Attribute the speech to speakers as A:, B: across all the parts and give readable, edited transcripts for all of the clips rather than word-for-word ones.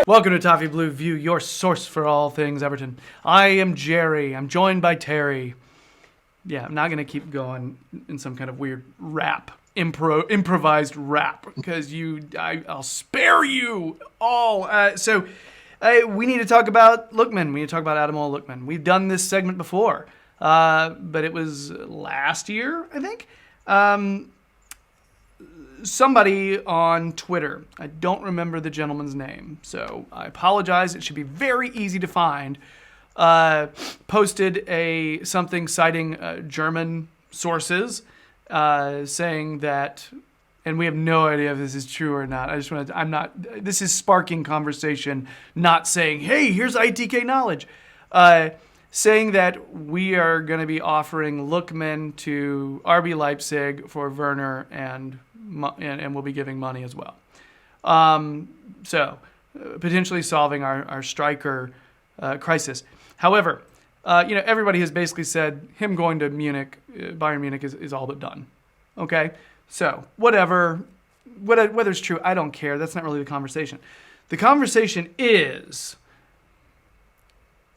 A: Welcome to Toffee Blue View, your source for all things Everton. I am Gerry. I'm joined by Terry. Yeah, I'm not going to keep going in some kind of weird rap, improvised rap, because I'll spare you all. We need to talk about Lookman. We need to talk about Ademola Lookman. We've done this segment before, but it was last year, I think. Somebody on Twitter, I don't remember the gentleman's name, so I apologize. It should be very easy to find. Posted something citing German sources, saying that, and we have no idea if this is true or not. This is sparking conversation, not saying, hey, here's ITK knowledge. Saying that we are going to be offering Lookman to RB Leipzig for Werner and we'll be giving money as well. Potentially solving our striker crisis. However, everybody has basically said him going to Munich, Bayern Munich is all but done. Okay? So, whether it's true, I don't care. That's not really the conversation. The conversation is,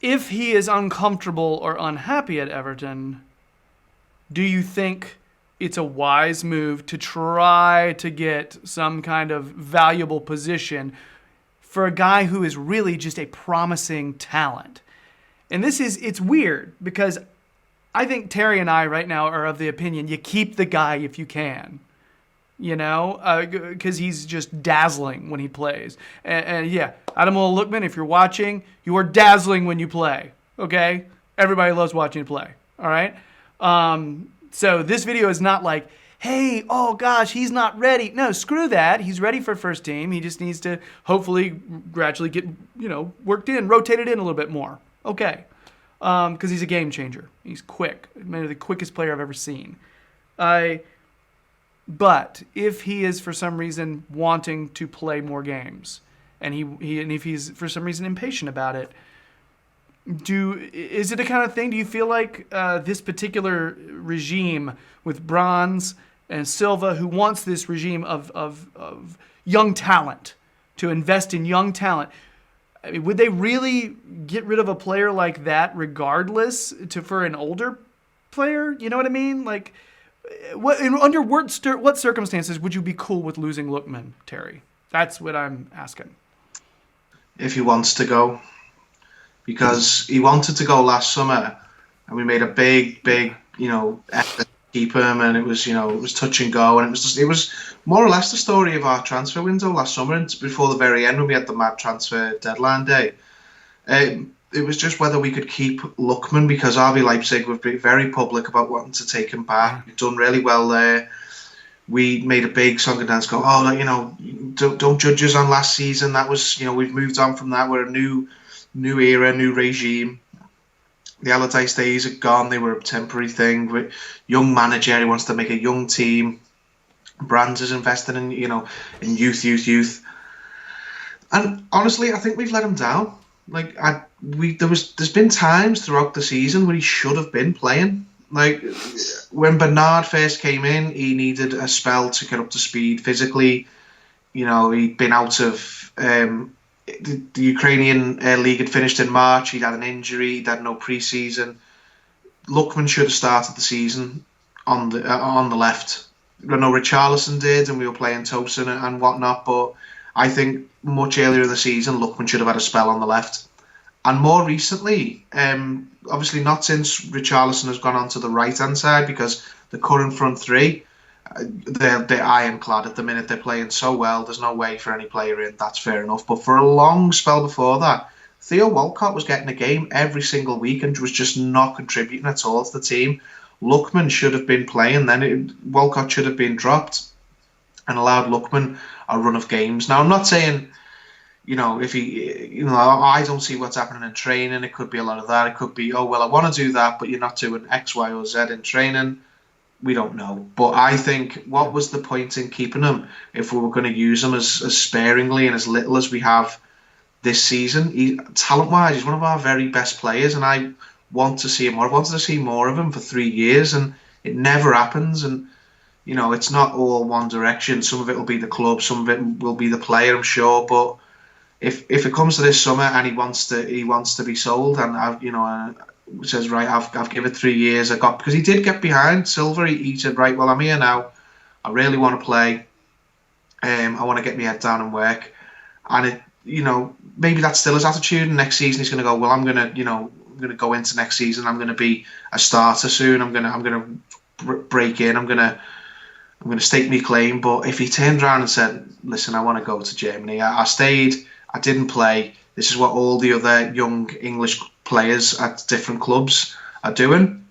A: if he is uncomfortable or unhappy at Everton, do you think it's a wise move to try to get some kind of valuable position for a guy who is really just a promising talent? And it's weird because I think Terry and I right now are of the opinion you keep the guy if you can. Because he's just dazzling when he plays. And yeah, Ademola Lookman, if you're watching, you are dazzling when you play, okay? Everybody loves watching you play, all right? So this video is not like, hey, oh gosh, he's not ready. No, screw that. He's ready for first team. He just needs to hopefully gradually get, worked in, rotated in a little bit more. Okay. Because he's a game changer. He's quick. Maybe the quickest player I've ever seen. But if he is for some reason wanting to play more games, and if he's for some reason impatient about it, is it the kind of thing? Do you feel like this particular regime with Bronze and Silva, who wants this regime of young talent to invest in young talent, I mean, would they really get rid of a player like that regardless for an older player? You know what I mean? Like, under what circumstances would you be cool with losing Lookman, Terry? That's what I'm asking.
B: If he wants to go. Because he wanted to go last summer, and we made a big, effort to keep him, and it was touch and go, and it was more or less the story of our transfer window last summer, and before the very end when we had the mad transfer deadline day. It was just whether we could keep Lookman, because RB Leipzig would be very public about wanting to take him back. We've done really well there. We made a big song and dance go, don't judge us on last season. That was, we've moved on from that. We're a new era, new regime. The Allardyce days are gone. They were a temporary thing. Young manager, he wants to make a young team. Brands is investing in, in youth. And honestly, I think we've let him down. Like, there's been times throughout the season where he should have been playing. Like, when Bernard first came in, he needed a spell to get up to speed physically. He'd been out of the Ukrainian league had finished in March. He'd had an injury. He'd had no pre-season. Lookman should have started the season on the left. I know Richarlison did, and we were playing Tosin and whatnot. But I think much earlier in the season, Lookman should have had a spell on the left. And more recently, obviously not since Richarlison has gone on to the right-hand side, because the current front three, they're ironclad at the minute. They're playing so well. There's no way for any player in. That's fair enough. But for a long spell before that, Theo Walcott was getting a game every single week and was just not contributing at all to the team. Lookman should have been playing then. Walcott should have been dropped and allowed Lookman a run of games. Now, I'm not saying, if he, I don't see what's happening in training. It could be a lot of that. It could be, I want to do that, but you're not doing X, Y, or Z in training. We don't know. But I think, what was the point in keeping him if we were going to use him as sparingly and as little as we have this season? Talent-wise, he's one of our very best players, and I want to see him more. I wanted to see more of him for 3 years, and it never happens. And it's not all one direction. Some of it will be the club, some of it will be the player, I'm sure. But if it comes to this summer and he wants to be sold, and says, right, I've given 3 years. Because he did get behind Silver. He said, right, well, I'm here now. I really want to play. I want to get my head down and work. And maybe that's still his attitude. And next season he's going to go, well, I'm going to go into next season. I'm going to be a starter soon. I'm going to break in. I'm going to stake my claim. But if he turned around and said, listen, I want to go to Germany. I stayed. I didn't play. This is what all the other young English players at different clubs are doing.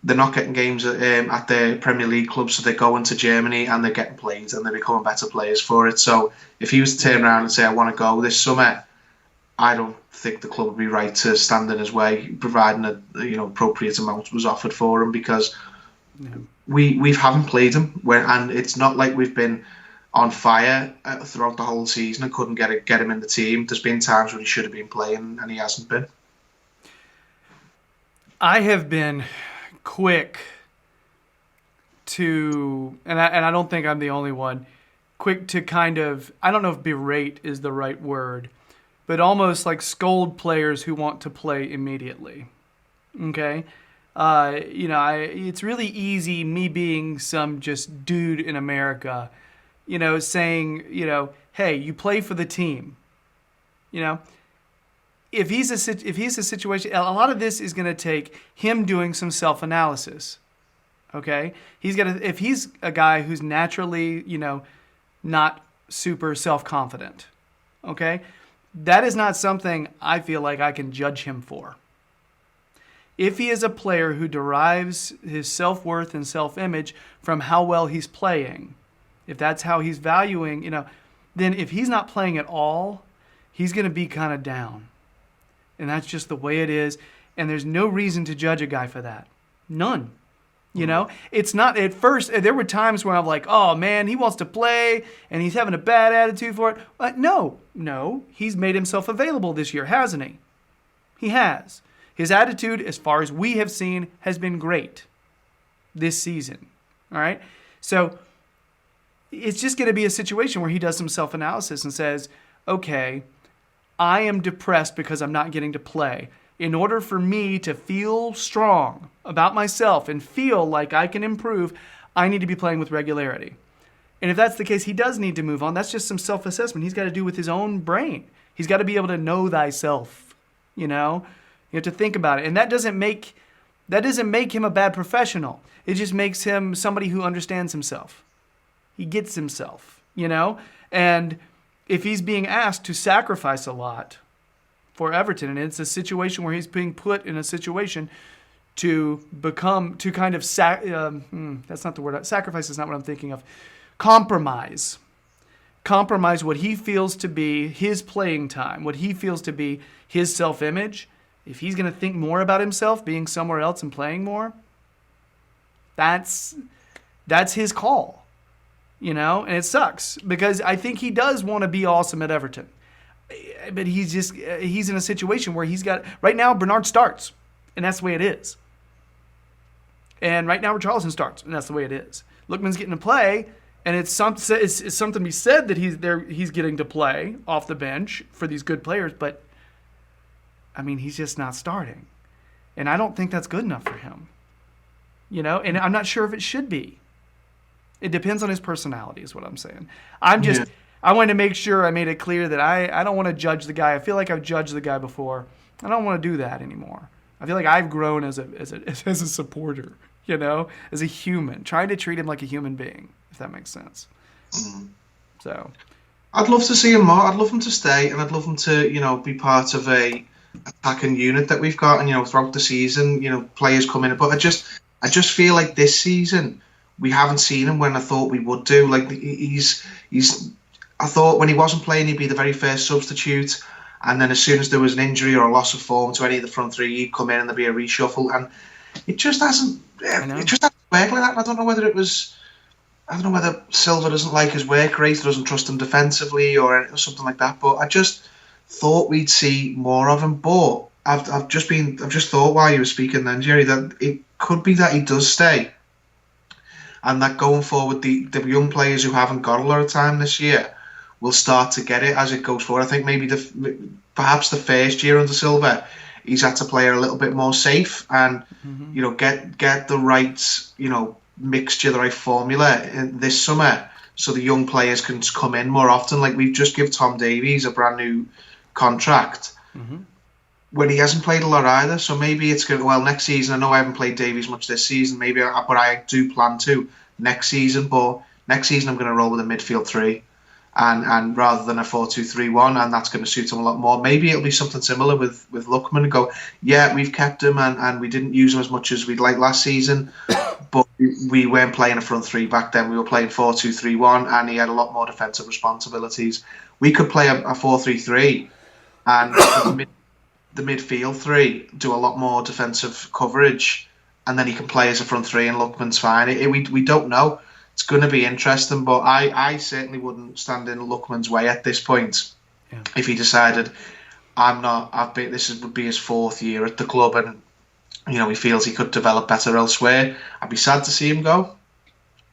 B: They're not getting games at their Premier League clubs, so they're going to Germany and they're getting played and they're becoming better players for it. So if he was to turn around and say, I want to go this summer, I don't think the club would be right to stand in his way, providing a appropriate amount was offered for him, because we haven't played him, and it's not like we've been on fire throughout the whole season and couldn't get him in the team. There's been times when he should have been playing and he hasn't been.
A: I have been quick to, and I don't think I'm the only one, quick to kind of, I don't know if berate is the right word, but almost like scold players who want to play immediately. Okay? It's really easy, me being some just dude in America, saying, hey, you play for the team. If he's a situation, a lot of this is going to take him doing some self-analysis. Okay? If he's a guy who's naturally, not super self-confident. Okay? That is not something I feel like I can judge him for. If he is a player who derives his self-worth and self-image from how well he's playing, if that's how he's valuing, then if he's not playing at all, he's going to be kind of down. And that's just the way it is. And there's no reason to judge a guy for that. None. It's not, at first, there were times where I'm like, oh man, he wants to play and he's having a bad attitude for it. But no, he's made himself available this year, hasn't he? He has. His attitude, as far as we have seen, has been great this season. All right? So it's just going to be a situation where he does some self-analysis and says, okay, I am depressed because I'm not getting to play. In order for me to feel strong about myself and feel like I can improve, I need to be playing with regularity. And if that's the case, he does need to move on. That's just some self-assessment he's got to do with his own brain. He's got to be able to know thyself, You have to think about it. And that doesn't make him a bad professional. It just makes him somebody who understands himself. He gets himself, And if he's being asked to sacrifice a lot for Everton, and it's a situation where he's being put in a situation to kind of, that's not the word, sacrifice is not what I'm thinking of, compromise what he feels to be his playing time, what he feels to be his self-image. If he's going to think more about himself being somewhere else and playing more, that's his call. And it sucks because I think he does want to be awesome at Everton. But he's in a situation where right now Bernard starts, and that's the way it is. And right now Richarlison starts, and that's the way it is. Lookman's getting to play, and it's something to be said that he's getting to play off the bench for these good players, but he's just not starting. And I don't think that's good enough for him. And I'm not sure if it should be. It depends on his personality is what I'm saying. I wanted to make sure I made it clear that I don't want to judge the guy. I feel like I've judged the guy before. I don't want to do that anymore. I feel like I've grown as a supporter, as a human, trying to treat him like a human being, if that makes sense. Mm. So
B: I'd love to see him more. I'd love him to stay, and I'd love him to, be part of a attacking unit that we've got, and throughout the season, players come in. But I just feel like this season we haven't seen him when I thought we would do. Like I thought when he wasn't playing, he'd be the very first substitute, and then as soon as there was an injury or a loss of form to any of the front three, he'd come in and there'd be a reshuffle, and it just hasn't. It just hasn't worked like that. And I don't know whether Silva doesn't like his work rate, doesn't trust him defensively, or something like that. But I just thought we'd see more of him. But I've just thought while you were speaking then, Gerry, that it could be that he does stay, and that going forward, the young players who haven't got a lot of time this year will start to get it as it goes forward. I think maybe perhaps the first year under Silva, he's had to play a little bit more safe and get the right mixture, the right formula in this summer, so the young players can come in more often. Like we've just give Tom Davies a brand new contract. When he hasn't played a lot either, so maybe it's good. Well, next season, I know I haven't played Davies much this season, but I do plan to next season. But next season, I'm going to roll with a midfield three, and rather than a 4-2-3-1, and that's going to suit him a lot more. Maybe it'll be something similar with Lookman and go, yeah, we've kept him and we didn't use him as much as we'd like last season, but we weren't playing a front three back then. We were playing 4-2-3-1, and he had a lot more defensive responsibilities. We could play a 4-3-3, and the midfield three do a lot more defensive coverage, and then he can play as a front three and Lookman's fine. We don't know. It's going to be interesting, but I certainly wouldn't stand in Lookman's way at this point. If he decided this would be his 4th year at the club, and he feels he could develop better elsewhere. I'd be sad to see him go,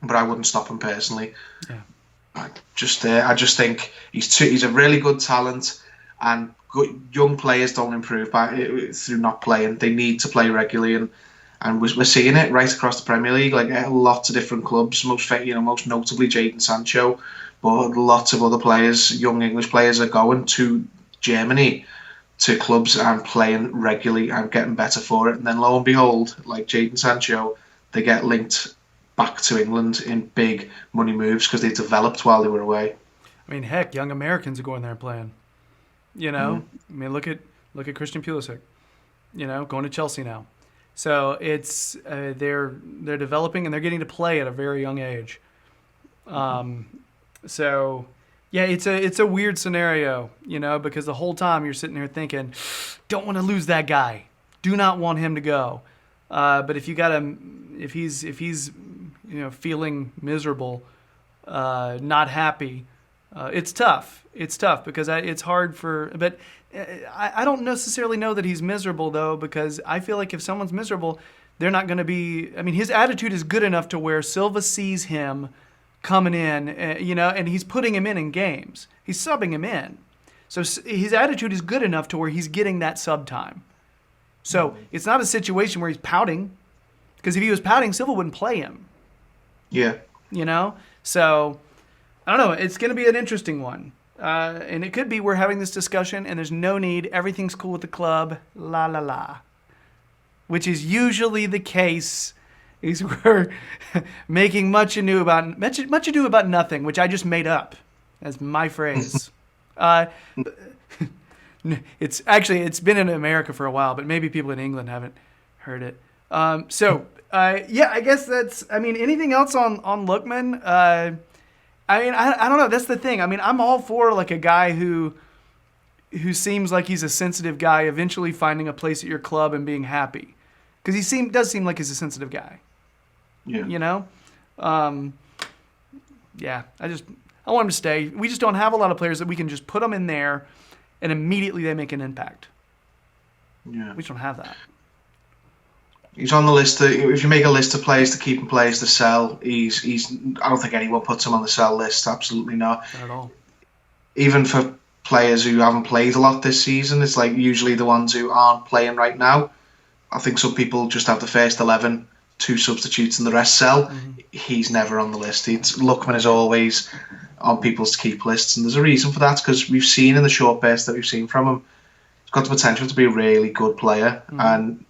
B: but I wouldn't stop him personally. I just think he's a really good talent, and young players don't improve through not playing. They need to play regularly, and we're seeing it right across the Premier League. Like lots of different clubs, most notably Jadon Sancho, but lots of other players, young English players, are going to Germany to clubs and playing regularly and getting better for it. And then lo and behold, like Jadon Sancho, they get linked back to England in big money moves because they developed while they were away.
A: I mean, heck, young Americans are going there and playing. I mean, look at Christian Pulisic, going to Chelsea now. So it's they're developing and they're getting to play at a very young age. So yeah, it's a weird scenario, because the whole time you're sitting there thinking, don't want to lose that guy, do not want him to go. But if he's feeling miserable, not happy, it's tough. It's tough because it's hard but I don't necessarily know that he's miserable, though, because I feel like if someone's miserable, they're not going to be... I mean, his attitude is good enough to where Silva sees him coming in, and he's putting him in games. He's subbing him in. So his attitude is good enough to where he's getting that sub time. So it's not a situation where he's pouting, because if he was pouting, Silva wouldn't play him.
B: Yeah.
A: So, I don't know. It's going to be an interesting one. And it could be we're having this discussion and there's no need. Everything's cool with the club. La, la, la. Which is usually the case. Is we're making much ado about nothing, which I just made up as my phrase. It's been in America for a while, but maybe people in England haven't heard it. I guess that's... I mean, anything else on Lookman? I don't know. That's the thing. I mean, I'm all for like a guy who seems like he's a sensitive guy eventually finding a place at your club and being happy, because he does seem like he's a sensitive guy. Yeah. I want him to stay. We just don't have a lot of players that we can just put them in there and immediately they make an impact.
B: Yeah.
A: We just don't have that.
B: He's on the list. If you make a list of players to keep and players to sell, he's. I don't think anyone puts him on the sell list. Absolutely not.
A: Not at all.
B: Even for players who haven't played a lot this season, it's like usually the ones who aren't playing right now. I think some people just have the first 11, 2 substitutes, and the rest sell. He's never on the list. Lookman is always on people's keep lists, and there's a reason for that, because we've seen in the short burst that we've seen from him, he's got the potential to be a really good player, and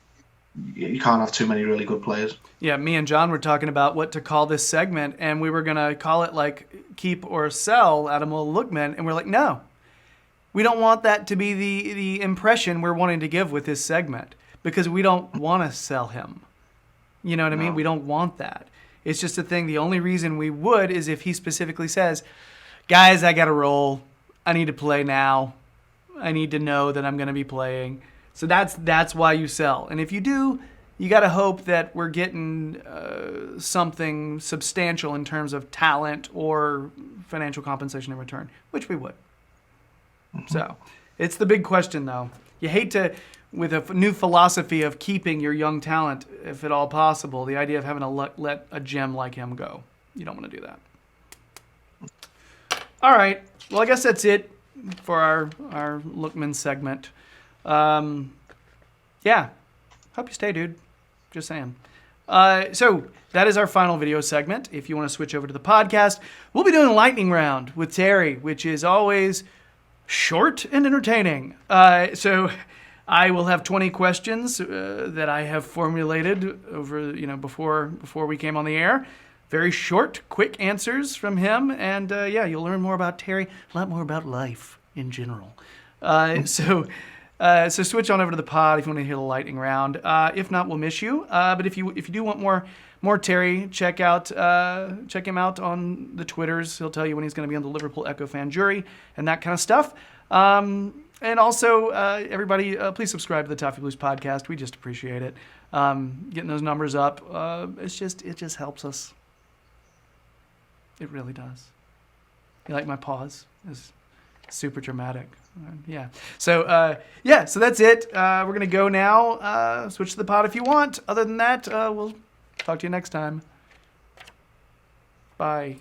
B: you can't have too many really good players.
A: Yeah, me and John were talking about what to call this segment, and we were going to call it like keep or sell Ademola Lookman, and we're like, no. We don't want that to be the impression we're wanting to give with this segment, because we don't want to sell him. You know what I mean? We don't want that. It's just a thing. The only reason we would is if he specifically says, guys, I got to roll. I need to play now. I need to know that I'm going to be playing. So that's why you sell. And if you do, you got to hope that we're getting something substantial in terms of talent or financial compensation in return, which we would. So it's the big question, though. You hate to, with a new philosophy of keeping your young talent, if at all possible, the idea of having to let a gem like him go. You don't want to do that. All right, Well, I guess that's it for our Lookman segment. Yeah. Hope you stay, dude. Just saying. So that is our final video segment. If you want to switch over to the podcast, we'll be doing a lightning round with Terry, which is always short and entertaining. So I will have 20 questions that I have formulated over, before we came on the air. Very short, quick answers from him, and you'll learn more about Terry, a lot more about life in general. So switch on over to the pod if you want to hear the lightning round. If not, we'll miss you. But if you do want more Terry, check him out on the Twitters. He'll tell you when he's going to be on the Liverpool Echo fan jury and that kind of stuff. And also, everybody, please subscribe to the Toffee Blues podcast. We just appreciate it. Getting those numbers up, it just helps us. It really does. You like my pause? It's super dramatic. Yeah. So that's it. We're going to go now. Switch to the pod if you want. Other than that, we'll talk to you next time. Bye.